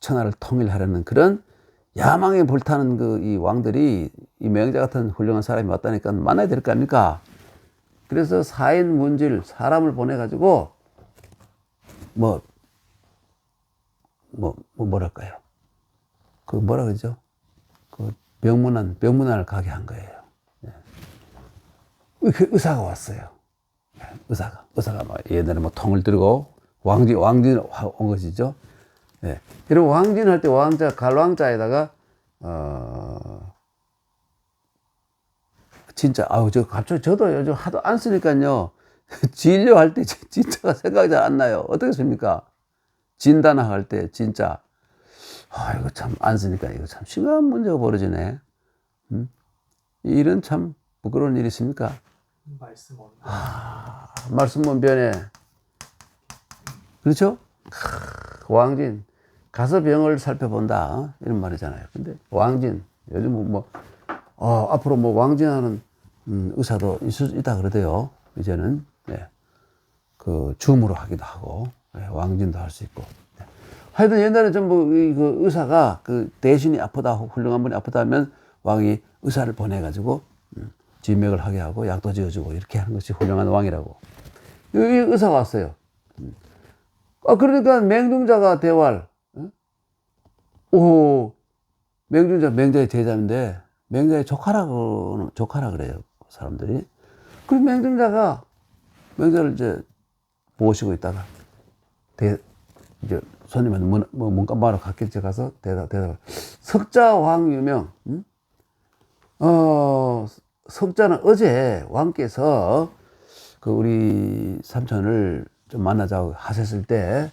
천하를 통일하려는 그런 야망에 불타는 이 왕들이 이 맹자 같은 훌륭한 사람이 왔다니까 만나야 될 거 아닙니까? 그래서 사인 문질, 사람을 보내가지고, 뭐랄까요? 뭐라 그러죠? 병문안을 가게 한 거예요. 의사가 왔어요. 의사가 옛날에 통을 들고 왕진 온 것이죠. 예. 그리고 왕진할 때 갈왕자에다가, 진짜, 갑자기 저도 요즘 하도 안 쓰니까요. 진료할 때 진짜가 생각이 잘 안 나요. 어떻게 씁니까? 진단할 때 진짜. 이거 참 안 쓰니까 이거 참 심각한 문제가 벌어지네. 일은 참 부끄러운 일이 있습니까? 말씀 원변에. 그렇죠? 왕진. 가서 병을 살펴본다. 이런 말이잖아요. 근데 왕진. 요즘 앞으로 왕진하는 의사도 있다 그러대요. 이제는. 네. 줌으로 하기도 하고, 네. 왕진도 할 수 있고. 네. 하여튼 옛날에 전부 의사가 대신이 아프다, 훌륭한 분이 아프다 하면 왕이 의사를 보내가지고, 진맥을 하게 하고, 약도 지어주고, 이렇게 하는 것이 훌륭한 왕이라고. 이 의사가 왔어요. 그러니까 맹중자가 대활. 맹자의 대자인데, 맹자의 조카라 그래요, 사람들이. 그래서 맹중자가 맹자를 이제 모시고 있다가, 이제 손님한테 문간방으로 갔겠지 가서 대답을. 석자왕 유명, 석자는 어제 왕께서 우리 삼촌을 좀 만나자고 하셨을 때,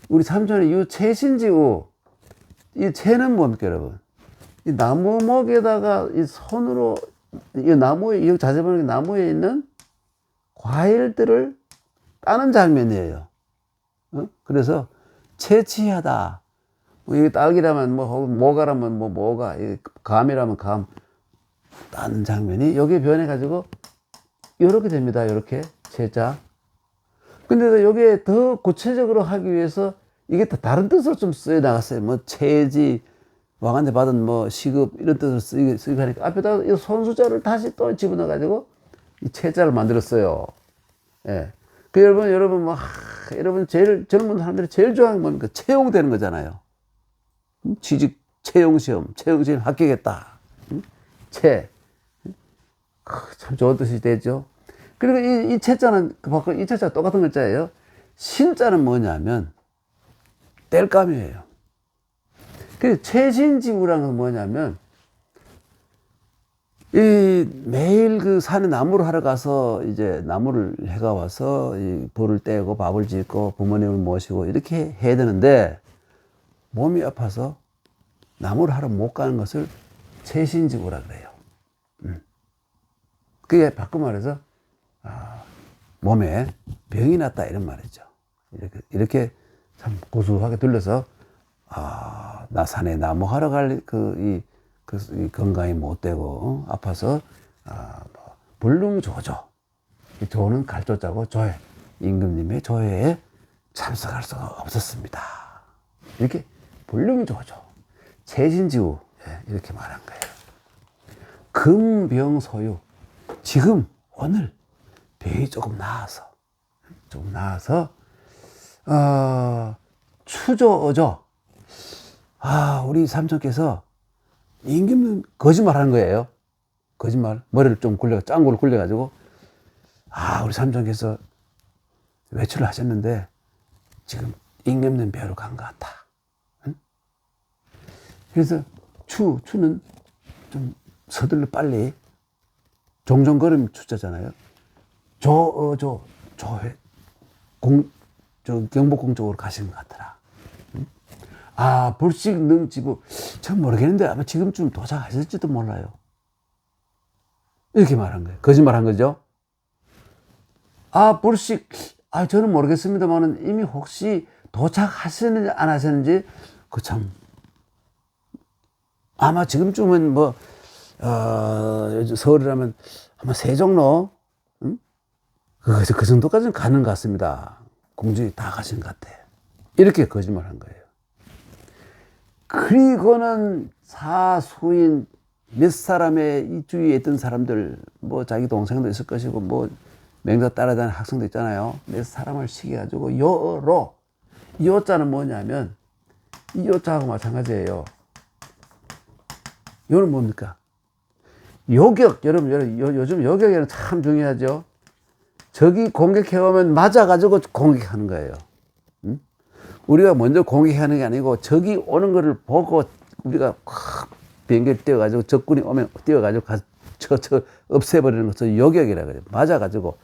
우리 삼촌이 유채신지우, 이 채는 뭡니까, 여러분? 이 나무목에다가 이 손으로, 여기 자세히 보면 나무에 있는 과일들을 따는 장면이에요. 그래서 채취하다. 이게 딸기라면 모가라면 모가, 감이라면 감 따는 장면이 여기에 변해가지고 이렇게 됩니다. 이렇게 채자. 근데 여기에 더 구체적으로 하기 위해서 이게 다 다른 뜻으로 좀 쓰여 나갔어요. 채지, 왕한테 받은 시급 이런 뜻으로 쓰이고 하니까 앞에다가 이 손수자를 다시 또 집어넣어가지고 이 채자를 만들었어요. 예. 여러분 젊은 사람들이 제일 좋아하는 게 뭡니까? 채용되는 거잖아요. 취직 채용시험 합격했다. 참 좋은 뜻이 되죠. 그리고 이 채자는 이 채자가 똑같은 글자예요. 신자는 뭐냐면 땔감이에요. 그 채신지우라는 건 뭐냐면 매일 산에 나무를 하러 가서 이제 나무를 해가 와서 불을 떼고 밥을 짓고 부모님을 모시고 이렇게 해야 되는데 몸이 아파서 나무를 하러 못 가는 것을 채신지우라 그래요. 그게 바꿔 말해서 몸에 병이 났다 이런 말이죠. 이렇게 참 고수하게 들려서, 나 산에 나무하러 갈 이 건강이 못 되고, 아파서, 불능조조. 이 조는 갈조자고 조회. 임금님의 조회에 참석할 수가 없었습니다. 이렇게 불능조조. 최신지우. 이렇게 말한 거예요. 금병소유. 지금, 오늘, 병이 조금 나아서, 추조어조. 우리 삼촌께서 임금님 거짓말 하는 거예요. 거짓말. 머리를 좀 짱구를 굴려가지고, 우리 삼촌께서 외출을 하셨는데, 지금 임금님 뵈러 간 것 같다. 응? 그래서 추는 좀 서둘러 빨리, 종종걸음 추자잖아요. 조회, 경복궁 쪽으로 가시는 것 같더라. 응? 불식 능지부. 전 모르겠는데 아마 지금쯤 도착하실지도 몰라요. 이렇게 말한 거예요. 거짓말 한 거죠. 불식, 저는 모르겠습니다만은 이미 혹시 도착하셨는지 안 하셨는지, 아마 지금쯤은 서울이라면 아마 세종로, 응? 그 정도까지는 가는 것 같습니다. 공주이 다 가신 것 같아. 이렇게 거짓말 한 거예요. 그리고는 사수인 몇 사람의 이 주위에 있던 사람들, 자기 동생도 있을 것이고, 맹자 따라다니는 학생도 있잖아요. 몇 사람을 시켜가지고, 요자는 뭐냐면, 이 요자하고 마찬가지예요. 요는 뭡니까? 요격. 여러분, 요즘 요격에는 참 중요하죠. 적이 공격해오면 맞아가지고 공격하는 거예요. 응? 우리가 먼저 공격하는 게 아니고, 적이 오는 거를 보고, 우리가 확 비행기를 띄워가지고, 적군이 오면 띄워가지고, 없애버리는 것을 요격이라고 해요. 맞아가지고,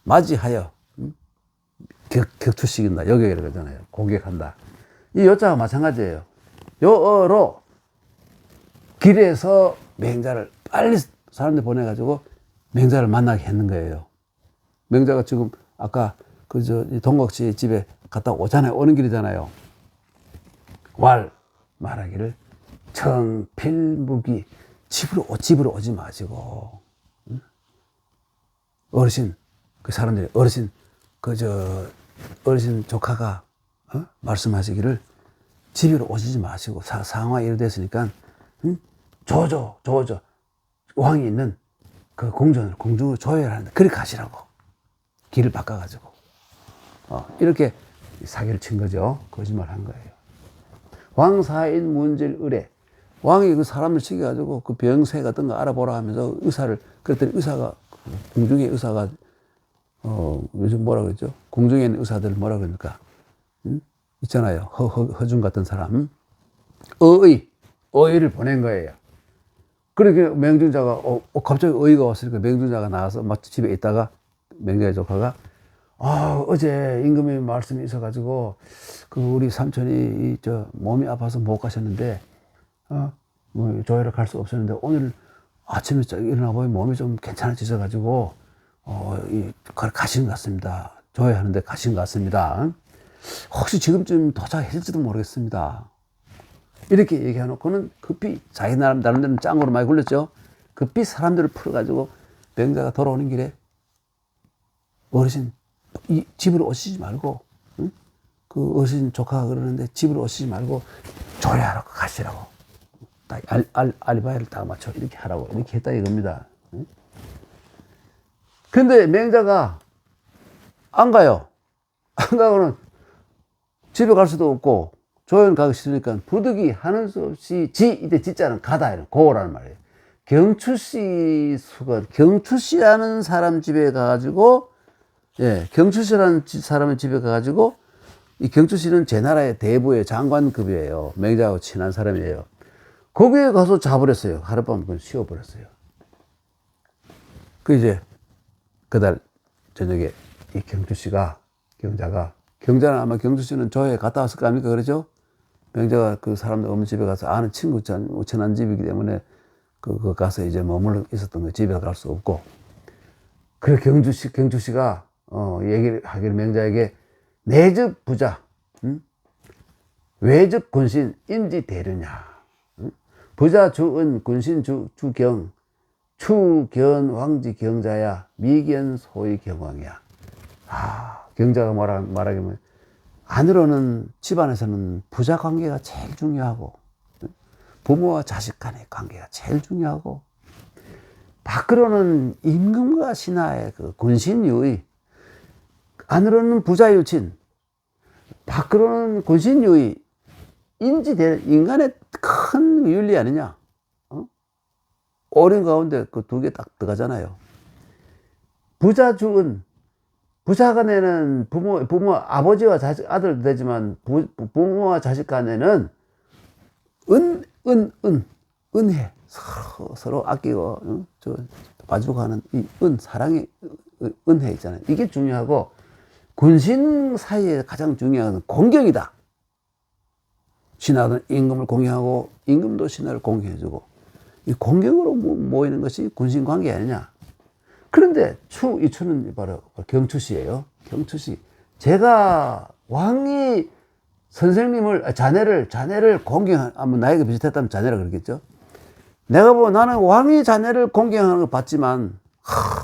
맞이하여, 격추시킨다. 요격이라고 하잖아요. 공격한다. 이 요자와 마찬가지예요. 요어로 길에서 맹자를 빨리 사람들 보내가지고 맹자를 만나게 했는 거예요. 맹자가 지금 아까 동각씨 집에 갔다 오잖아요. 오는 길이잖아요. 말하기를 청필무기 집으로 오지 마시고, 어르신, 그 사람들이 어르신 조카가 말씀하시기를 집으로 오시지 마시고, 상황이 이래 됐으니까 조조 왕이 있는 그 공중으로 조회를 하는데 그리 가시라고 길을 바꿔가지고 이렇게 사기를 친 거죠. 거짓말 한 거예요. 왕사인 문질 의뢰. 왕이 그 사람을 시켜가지고 그 병세 같은 거 알아보라 하면서 그랬더니 궁중의 의사가 요즘 뭐라 그러죠? 궁중에 있는 의사들 뭐라 그럽니까? 있잖아요. 허준 같은 사람. 어의를 보낸 거예요. 그렇게 맹중자가, 갑자기 어이가 왔으니까 맹중자가 나와서 마치 집에 있다가 맹자의 조카가, 어제 임금님 말씀이 있어가지고, 우리 삼촌이 몸이 아파서 못 가셨는데, 조회를 갈 수 없었는데, 오늘 아침에 일어나 보니 몸이 좀 괜찮아지셔가지고, 가신 것 같습니다. 조회하는데 가신 것 같습니다. 혹시 지금쯤 도착했을지도 모르겠습니다. 이렇게 얘기해놓고는 급히 자기 나름대로는 짱으로 많이 굴렸죠. 급히 사람들을 풀어가지고 맹자가 돌아오는 길에 어르신 집으로 오시지 말고, 응? 그 어르신 조카가 그러는데 집으로 오시지 말고 조회하러 가시라고, 딱 알바이를 딱 맞춰 이렇게 하라고 이렇게 했다 이겁니다. 응? 근데 맹자가 안 가요. 안 가고는 집에 갈 수도 없고 조연 가기 싫으니까 부득이 하는 수 없이 이때 지자는 가다 이런 고라는 말이에요. 경추씨라는 사람 집에 가가지고, 경추씨라는 사람의 집에 가가지고, 이 경추씨는 제 나라의 대부의 장관급이에요. 맹자하고 친한 사람이에요. 거기에 가서 자버렸어요. 하룻밤 그냥 쉬어버렸어요. 그달 저녁에 이 경자는 아마 경추씨는 조회에 갔다 왔을 거 아닙니까? 그러죠? 맹자가 그 사람들 없는 집에 가서 아는 친구, 친한 집이기 때문에 그 가서 이제 머물러 있었던 거예요. 집에 갈 수 없고. 그래, 경추씨가, 얘기를 하기를 맹자에게 내적 부자, 외적 군신, 인지 대류냐. 부자 주은, 군신 주경, 추견 왕지 경자야, 미견 소위 경왕이야. 경자가 말하기면 안으로는 집안에서는 부자 관계가 제일 중요하고, 부모와 자식 간의 관계가 제일 중요하고, 밖으로는 임금과 신하의 그 군신유의, 안으로는 부자유친, 밖으로는 군신유의, 인간의 큰 윤리 아니냐? 어린 가운데 그 두 개 딱 들어가잖아요. 부자 주은, 부자 간에는 부모, 아버지와 자식, 아들 되지만 부모와 자식 간에는 은혜. 서로 아끼고, 봐주고 하는 이 사랑의 은혜 있잖아요. 이게 중요하고, 군신 사이에 가장 중요한 건 공경이다. 신하는 임금을 공경하고, 임금도 신하를 공경해주고, 이 공경으로 모이는 것이 군신 관계 아니냐. 그런데 이 추는 바로 경추씨예요. 경추씨. 제가 왕이 선생님을, 자네를 공경하면 나이가 비슷했다면 자네라 그러겠죠. 내가 나는 왕이 자네를 공경하는 걸 봤지만,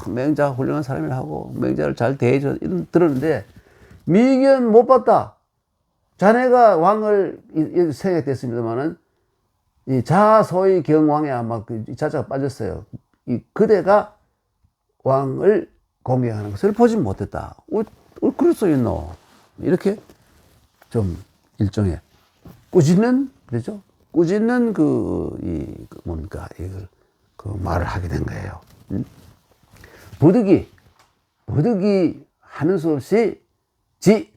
맹자 훌륭한 사람이라고, 맹자를 잘 대해줘, 이런 들었는데, 미견 못 봤다. 자네가 왕을 생각됐습니다만은, 이 자소의 경왕에 아마 그 자자가 빠졌어요. 이 그대가 왕을 공경하는 것을 보지 못했다. 그럴 수 있노? 이렇게 좀 일종의 꾸짖는, 그렇죠? 꾸짖는 뭡니까? 이걸, 말을 하게 된 거예요. 부득이 하는 수 없이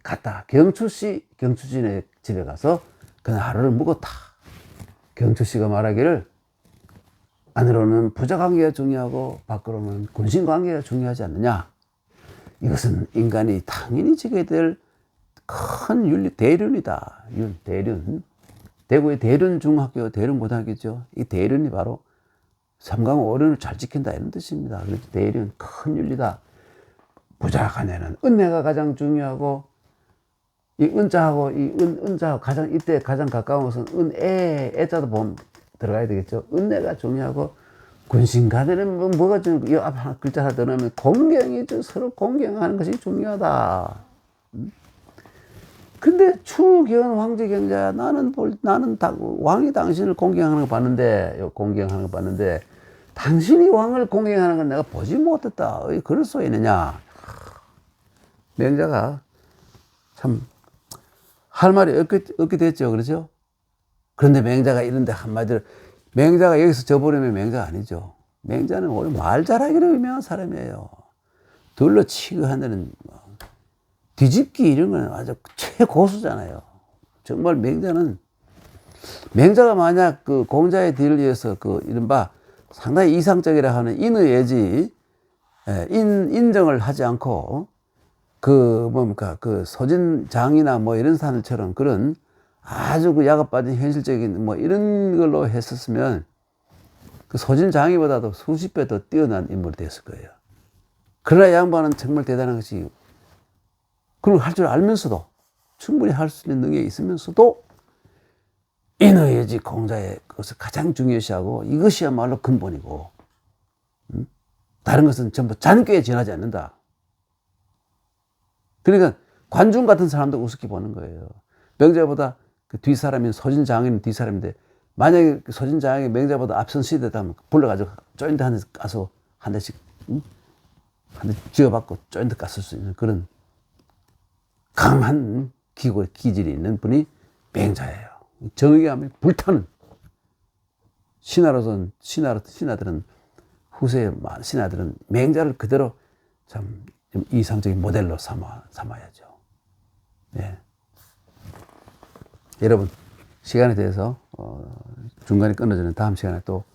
갔다. 경추씨네 집에 가서 그날 하루를 묵었다. 경추씨가 말하기를, 안으로는 부자 관계가 중요하고 밖으로는 군신 관계가 중요하지 않느냐. 이것은 인간이 당연히 지게 될 큰 윤리 대륜이다. 대륜. 대구의 대륜중학교, 대륜고등학교죠. 이 대륜이 바로 삼강 오륜을 잘 지킨다 이런 뜻입니다. 그래서 대륜, 큰 윤리다. 부자 간에는 은혜가 가장 중요하고, 이 은자하고 은자하고 이때 가장 가까운 것은 애자도 보면 들어가야 되겠죠. 은혜가 중요하고, 군신 간에는 뭐가 중요하고, 이 앞 하나 글자 하나 더 넣으면 공경이, 서로 공경하는 것이 중요하다. 근데 추견 왕지 경자야, 나는 왕이 당신을 공경하는 거 봤는데, 당신이 왕을 공경하는 건 내가 보지 못했다. 그럴 수 있느냐. 맹자가 참 할 말이 없게 됐죠. 그렇죠? 그런데 맹자가 이런데 한마디로, 맹자가 여기서 져버리면 맹자가 아니죠. 맹자는 오히려 말 잘하기로 유명한 사람이에요. 둘러치고 하는 뒤집기 이런 건 아주 최고수잖아요. 정말 맹자가 만약 그 공자의 뒤를 위해서 이른바 상당히 이상적이라 하는 인의예지, 인정을 하지 않고, 소진장이나 이런 사람처럼 그런 아주 야가 빠진 현실적인 이런 걸로 했었으면, 그 소진장이보다도 수십 배 더 뛰어난 인물이 됐을 거예요. 그러나 양반은 정말 대단한 것이, 그걸 할 줄 알면서도, 충분히 할 수 있는 능력이 있으면서도, 인의예지 공자의 그것을 가장 중요시하고, 이것이야말로 근본이고, 다른 것은 전부 잔꾀에 지나지 않는다. 그러니까 관중 같은 사람도 우습게 보는 거예요. 맹자보다 그 뒷사람인 소진장이는 뒷사람인데, 만약에 소진장이 맹자보다 앞선 시대다 면 불러가지고 조인트 한 대 가서 한 대씩 한 대 쥐어받고 조인트 갔을 수 있는 그런 강한 기질이 있는 분이 맹자예요. 정의에 하면 불타는, 신하들은 후세의 신하들은 맹자를 그대로 참 이상적인 모델로 삼아야죠. 예. 여러분, 시간에 대해서 중간에 끊어지는 다음 시간에 또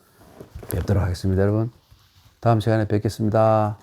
뵙도록 하겠습니다. 여러분, 다음 시간에 뵙겠습니다.